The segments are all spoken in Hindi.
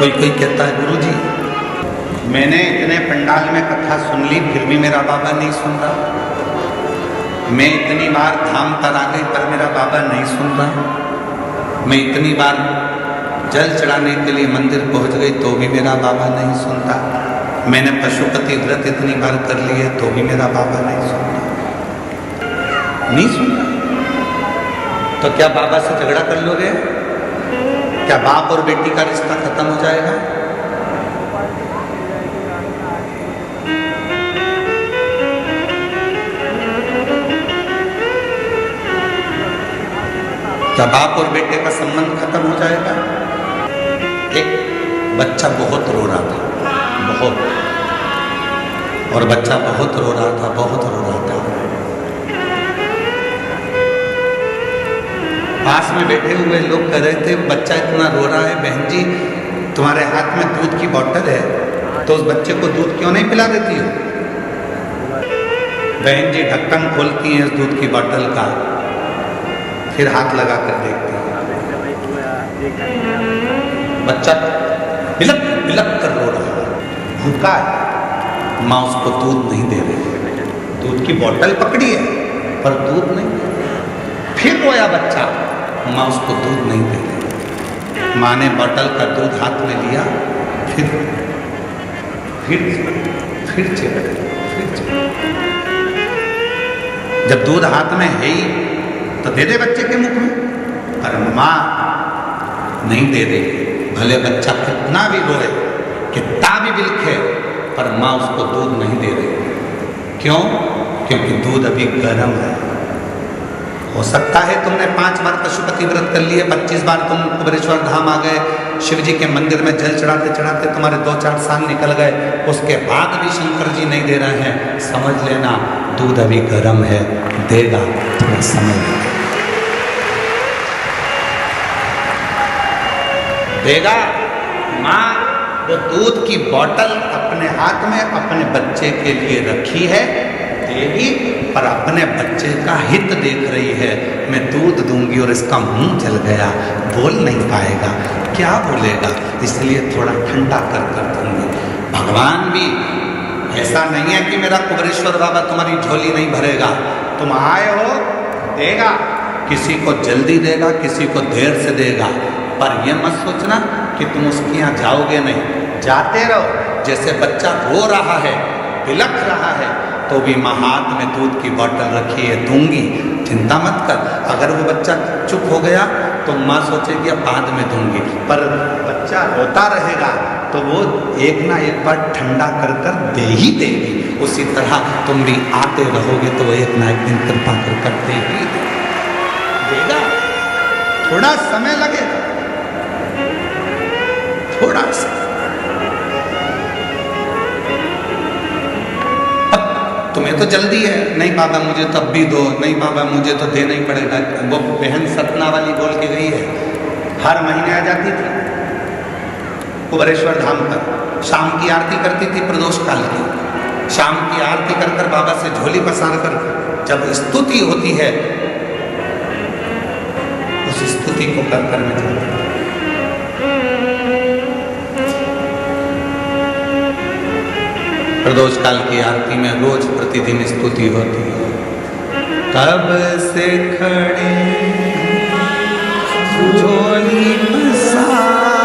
कोई कोई कहता है गुरुजी मैंने इतने पंडाल में कथा सुन ली फिर भी मेरा बाबा नहीं सुन रहा। मैं इतनी बार धाम पर आ गई पर मेरा बाबा नहीं सुन रहा। मैं इतनी बार जल चढ़ाने के लिए मंदिर पहुंच गई तो भी मेरा बाबा नहीं सुनता। मैंने पशुपति व्रत इतनी बार कर ली है तो भी मेरा बाबा नहीं सुनता। नहीं सुनता तो क्या बाबा से झगड़ा कर लोगे? क्या बाप और बेटी का रिश्ता खत्म हो जाएगा? क्या बाप और बेटे का संबंध खत्म हो जाएगा? एक बच्चा बहुत रो रहा था, बहुत, और बच्चा बहुत रो रहा था, बहुत रो रहा था। पास में बैठे हुए लोग कह रहे थे बच्चा इतना रो रहा है, बहन जी तुम्हारे हाथ में दूध की बोतल है तो उस बच्चे को दूध क्यों नहीं पिला देती हो? बहन जी ढक्कन खोलती हैं इस दूध की बोतल का, फिर हाथ लगा कर देखते हैं, बच्चा बिलक बिलक कर रो रहा है, भूखा है, माँ उसको दूध नहीं दे रही। दूध की बोतल पकड़ी है पर दूध नहीं दे रही। फिर रोया बच्चा, माँ उसको दूध नहीं दे रही। माँ ने बोतल का दूध हाथ में लिया, फिर जब दूध हाथ में है ही तो दे दे बच्चे के मुख में, पर माँ नहीं दे रही। भले बच्चा कितना भी रोए, कितना भी बिलखे, पर माँ उसको दूध नहीं दे रही। क्यों? क्योंकि दूध अभी गर्म है। हो सकता है तुमने 5 बार पशुपति व्रत कर लिए, 25 बार तुम कुबेरेश्वर धाम आ गए, शिव जी के मंदिर में जल चढ़ाते चढ़ाते तुम्हारे 2-4 साल निकल गए, उसके बाद भी शंकर जी नहीं दे रहे हैं। समझ लेना दूध अभी गर्म है, देगा, थोड़ा समय देगा। माँ वो दूध की बोतल अपने हाथ में अपने बच्चे के लिए रखी है, देगी, पर अपने बच्चे का हित देख रही है। मैं दूध दूंगी और इसका मुंह जल गया, बोल नहीं पाएगा, क्या बोलेगा, इसलिए थोड़ा ठंडा कर कर दूंगी। भगवान भी ऐसा नहीं है कि मेरा कुबेरेश्वर बाबा तुम्हारी झोली नहीं भरेगा। तुम आए हो, देगा, किसी को जल्दी देगा, किसी को देर से देगा, पर यह मत सोचना कि तुम उसके यहाँ जाओगे नहीं। जाते रहो। जैसे बच्चा रो रहा है, बिलख रहा है, तो भी माँ हाथ में दूध की बोतल रखी है, दूंगी, चिंता मत कर। अगर वो बच्चा चुप हो गया तो माँ सोचेगी अब बाद में दूंगी, पर बच्चा रोता रहेगा तो वो एक ना एक बार ठंडा कर कर दे ही देगी। उसी तरह तुम भी आते रहोगे तो वो एक ना एक दिन कृपा कर दे ही देगा। थोड़ा समय लगेगा, थोड़ा सा। तुम्हें तो जल्दी है, नहीं बाबा मुझे तब भी दो, नहीं बाबा मुझे तो देना ही पड़ेगा। वो बहन सतना वाली बोल के गई है, हर महीने आ जाती थी कुबेरेश्वर धाम पर, शाम की आरती करती थी प्रदोष काल की। शाम की आरती कर कर बाबा से झोली पसार कर जब स्तुति होती है, उस स्तुति को कर कर में जाती है। प्रदोष काल की आरती में रोज प्रतिदिन स्तुति होती है। तब से खड़े झोली पसार,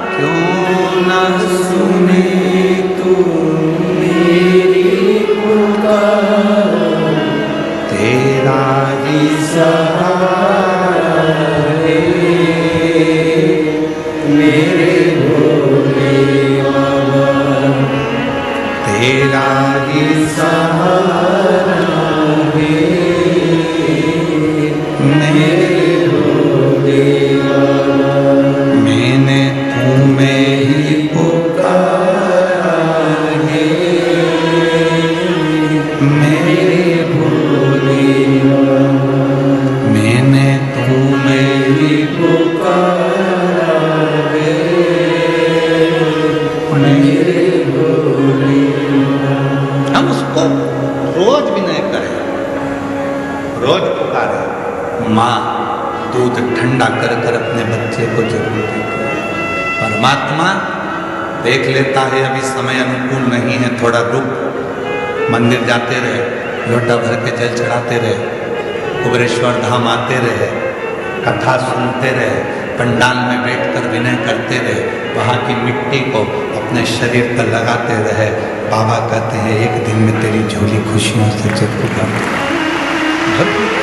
क्यों न सुने तू मेरी पुकार, तेरा ही सहारा है मेरे भोले बाबा, तेरा ही सहारा है मेरे भोले परमात्मा देख लेता है अभी समय अनुकूल नहीं है, थोड़ा रुक, मंदिर जाते रहे, लोटा भर के जल चढ़ाते रहे, कुबेरेश्वर धाम आते रहे, कथा सुनते रहे, पंडाल में बैठकर विनय करते रहे, वहाँ की मिट्टी को अपने शरीर पर लगाते रहे। बाबा कहते हैं एक दिन में तेरी झोली खुशियों से जगमगा।